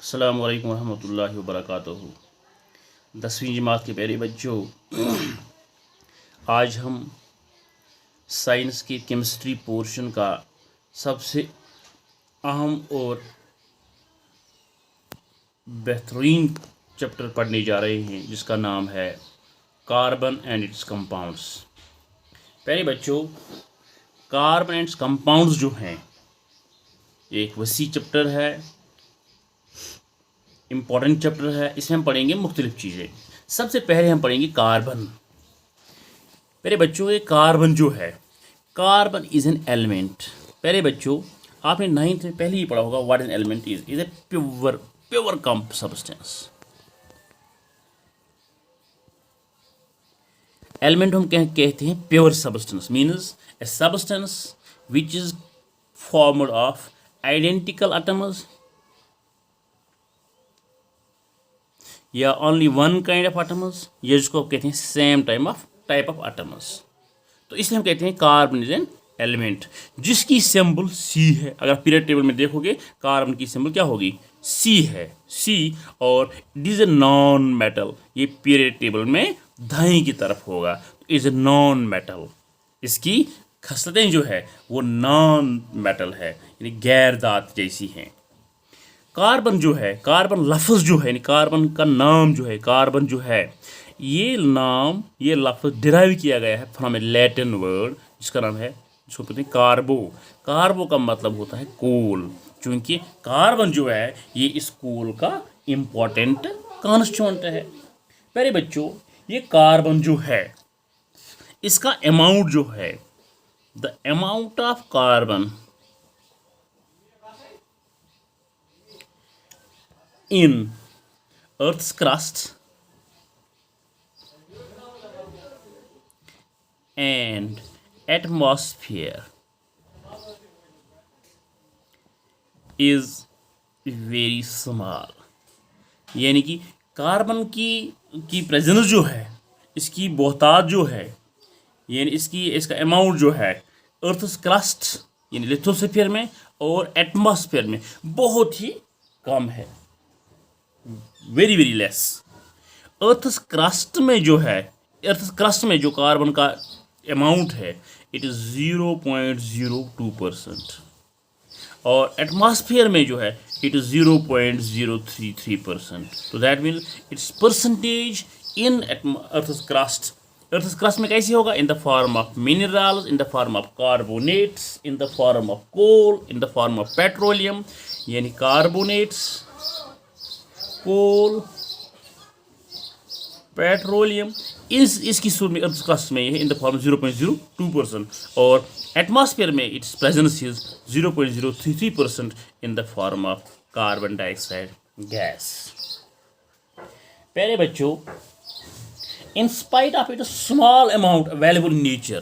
अस्सलामु अलैकुम रहमतुल्लाहि व बरकातुहू। 10वीं जमात के प्यारे बच्चों, आज हम साइंस के केमिस्ट्री पोर्शन का सबसे अहम और बेहतरीन चैप्टर पढ़ने जा रहे हैं, जिसका नाम है कार्बन एंड इट्स कंपाउंड्स। प्यारे बच्चों, कार्बन एंड इट्स कंपाउंड्स जो हैं एक वसी चैप्टर है, इम्पॉर्टेंट चैप्टर है। इसमें हम पढ़ेंगे मुख्तलिफ चीज़ें। सबसे पहले हम पढ़ेंगे कार्बन। पहले बच्चों, ये कार्बन जो है, कार्बन इज़ एन एलिमेंट। पहले बच्चों, आपने 9th में पहले ही पढ़ा होगा what an element is a pure come substance. Element हम कहते हैं pure substance, means a substance which is formed of identical atoms या only one kind of atoms, या जिसको कहते हैं सेम टाइप ऑफ एटम्स। तो इसलिए हम कहते हैं कार्बन इज एन एलिमेंट जिसकी सिंबल सी है। अगर पीरियड टेबल में देखोगे, कार्बन की सिंबल क्या होगी? सी है, सी। और it is a non metal, ये पीरियड टेबल में दाएं की तरफ होगा। तो इज ए नॉन मेटल, इसकी खसलतें जो है वो नॉन मेटल है, यानी गैर धात जैसी हैं। कार्बन जो है, कार्बन लफ्ज़ जो है, कार्बन का नाम जो है, कार्बन जो है, ये नाम, ये लफ्ज़ डिराइव किया गया है फ्रॉम ए लैटिन वर्ड जिसका नाम है, जिसको कहते हैं कार्बो। कार्बो का मतलब होता है कोल, क्योंकि कार्बन जो है ये इस कोल का इम्पॉर्टेंट कॉन्स्टिट्यूएंट है। प्यारे बच्चों, ये कार्बन जो है, इसका अमाउंट जो है, the amount of carbon in Earth's crust and atmosphere is very small। यानी कि कार्बन की प्रेजेंस जो है, इसकी बहुतात जो है, यानी इसका अमाउंट जो है अर्थस क्रस्ट यानी लिथोस्फीयर में और एटमॉस्फेयर में बहुत ही कम है, very very less. Earth's crust में जो है, अर्थस क्रस्ट में जो कार्बन का अमाउंट है, इट इज़ 0.02%, और एटमॉस्फेयर में जो है इट इज़ 0.033%। तो that means its percentage in earth's crust. Earth's crust में कैसे होगा? In the form of minerals, in the form of carbonates, in the form of coal, in the form of petroleum, यानी carbonates, coal, petroleum, इसकी सूरत में earth crust में है इन the form 0.02%, और एटमॉस्फेयर में it's presence is 0.033% in the form of carbon dioxide gas. प्यारे बच्चों, in spite of it small amount available in nature,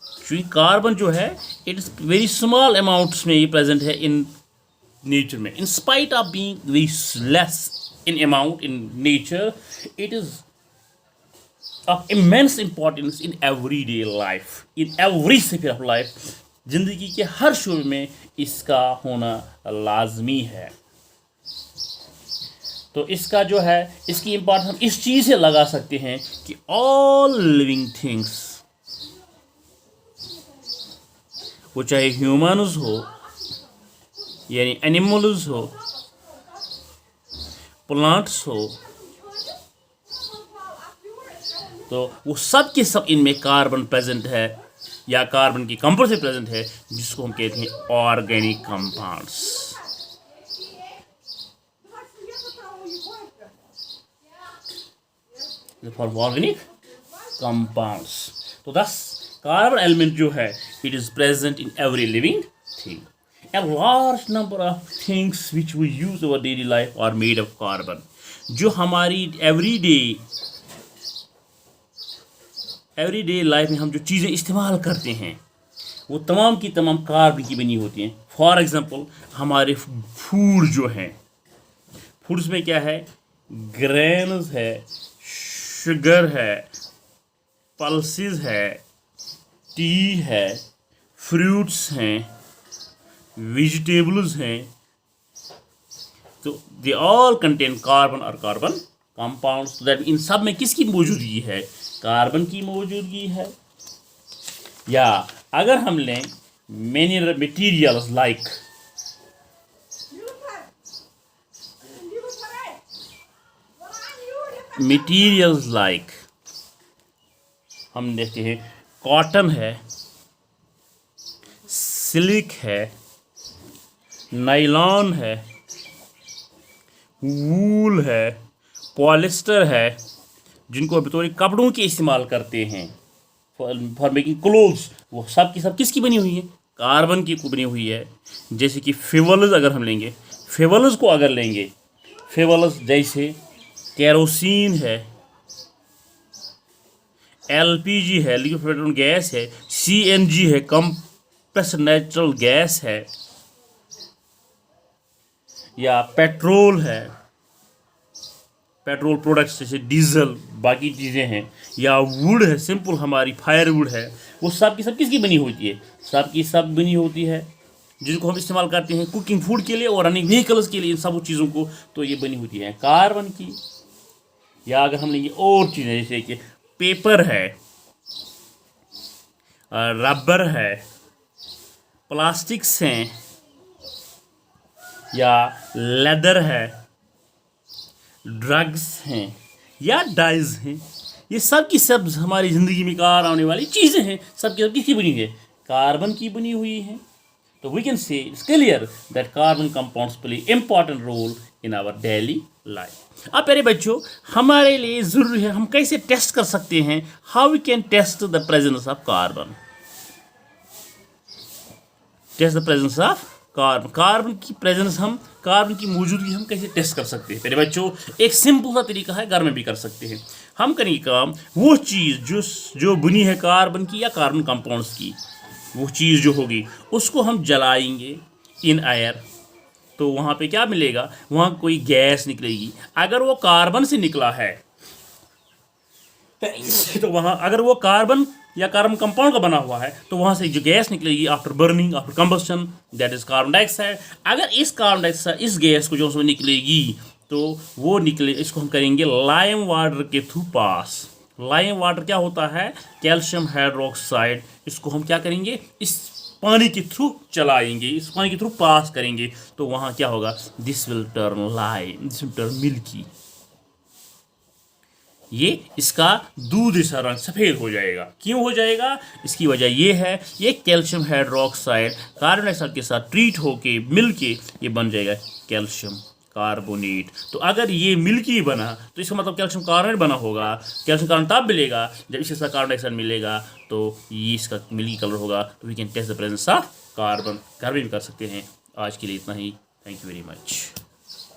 क्योंकि कार्बन जो है it is very small amounts में ये प्रेजेंट है इन नेचर में। In spite of being very less in amount in nature, it is of immense importance in everyday life, in every sphere of life। जिंदगी के हर शोबे में इसका होना लाजमी है। तो इसका जो है, इसकी इम्पोर्टेंस हम इस चीज़ से लगा सकते हैं कि all living things, वो चाहे ह्यूमन्स हो यानी एनिमल्स हो, प्लांट्स हो, तो वो सब के सब इनमें कार्बन प्रेजेंट है, या कार्बन की कंपाउंड से प्रेजेंट है, जिसको हम कहते हैं organic compounds. For organic compounds. तो दस कार्बन एलिमेंट जो है it is present in every living thing. A large number of things which we use our daily life are made of carbon। जो हमारी एवरीडे लाइफ में हम जो चीज़ें इस्तेमाल करते हैं वो तमाम की तमाम कार्बन की बनी होती हैं। फॉर एग्जांपल, हमारे फूड जो हैं, फूड्स में क्या है? ग्रेन्स है, शुगर है, पल्सेस है, टी है, फ्रूट्स हैं, वेजिटेबल्स हैं, तो दे ऑल कंटेन कार्बन और कार्बन कंपाउंड्स। तो दैट इन सब में किसकी मौजूदगी है? कार्बन की मौजूदगी है। या अगर हम लें मटेरियल्स लाइक हम देखते हैं कॉटन है, सिल्क है, नायलॉन है, वूल है, पॉलिस्टर है, जिनको अभी तो कपड़ों के इस्तेमाल करते हैं फॉर मेकिंग क्लोथ्स, वो सब की सब किसकी बनी हुई है? कार्बन की बनी हुई है। जैसे कि फ्यूल्स अगर हम लेंगे, फ्यूल्स को अगर लेंगे, फ्यूल्स जैसे केरोसिन है, एलपीजी है, लिक्विड पेट्रोल गैस है, सीएनजी है, कंप्रेस्ड नेचुरल गैस है, या पेट्रोल है, पेट्रोल प्रोडक्ट्स जैसे डीजल, बाकी चीज़ें हैं, या वुड है, सिंपल हमारी फायरवुड है, वो सब की सब किसकी बनी होती है? सब की सब बनी होती है, जिनको हम इस्तेमाल करते हैं कुकिंग फूड के लिए और रनिंग व्हीकल्स के लिए, इन सब चीज़ों को तो ये बनी होती है कार्बन की। या अगर हम लेंगे और चीज़ें जैसे कि पेपर है, रबर है, प्लास्टिक्स हैं, या लेदर है, ड्रग्स हैं, या डाइज हैं, ये सब की सब हमारी ज़िंदगी में कार आने वाली चीज़ें हैं, सब की सब किसकी बनी हुई है? कार्बन की बनी हुई हैं। तो we can say it's clear that carbon compounds play important role in our daily life. अब प्यारे बच्चों, हमारे लिए ज़रूरी है हम कैसे टेस्ट कर सकते हैं, how we can test the presence of carbon. Test the presence of carbon, carbon की प्रेजेंस हम, कार्बन की मौजूदगी हम कैसे टेस्ट कर सकते हैं? मेरे बच्चों, एक सिंपल सा तरीका है, घर में भी कर सकते हैं। हम करेंगे काम, वो चीज़ जो बनी है कार्बन की या कार्बन कंपाउंड्स की, वो चीज़ जो होगी उसको हम जलाएंगे इन एयर, तो वहाँ पे क्या मिलेगा? वहाँ कोई गैस निकलेगी। अगर वो कार्बन से निकला है तो वहाँ, अगर वो कार्बन या कार्बन कंपाउंड का बना हुआ है, तो वहाँ से जो गैस निकलेगी after burning, after combustion, that is carbon dioxide. अगर इस कार्बन डाइऑक्साइड, इस गैस को जो उसमें निकलेगी, तो वो निकले, इसको हम करेंगे लाइम वाटर के थ्रू पास। लाइम वाटर क्या होता है? Calcium hydroxide. इसको हम क्या करेंगे? इस पानी के थ्रू चलाएंगे, इस पानी के थ्रू पास करेंगे, तो वहाँ क्या होगा? This will turn lime, this will turn milky. ये इसका दूध जैसा रंग सफ़ेद हो जाएगा। क्यों हो जाएगा? इसकी वजह ये है, ये कैल्शियम हाइड्रोक्साइड कार्बन डाइऑक्साइड के साथ ट्रीट होके मिल के ये बन जाएगा कैल्शियम कार्बोनेट। तो अगर ये मिल्की बना, तो इसका मतलब कैल्शियम कार्बोनेट बना होगा। कैल्शियम कार्बोनेट तब मिलेगा जब इसके साथ कार्बन डाइऑक्साइड मिलेगा, तो ये इसका मिल्की कलर होगा। तो we can test the presence of carbon. घर में भी कर सकते हैं। आज के लिए इतना ही। Thank you very much.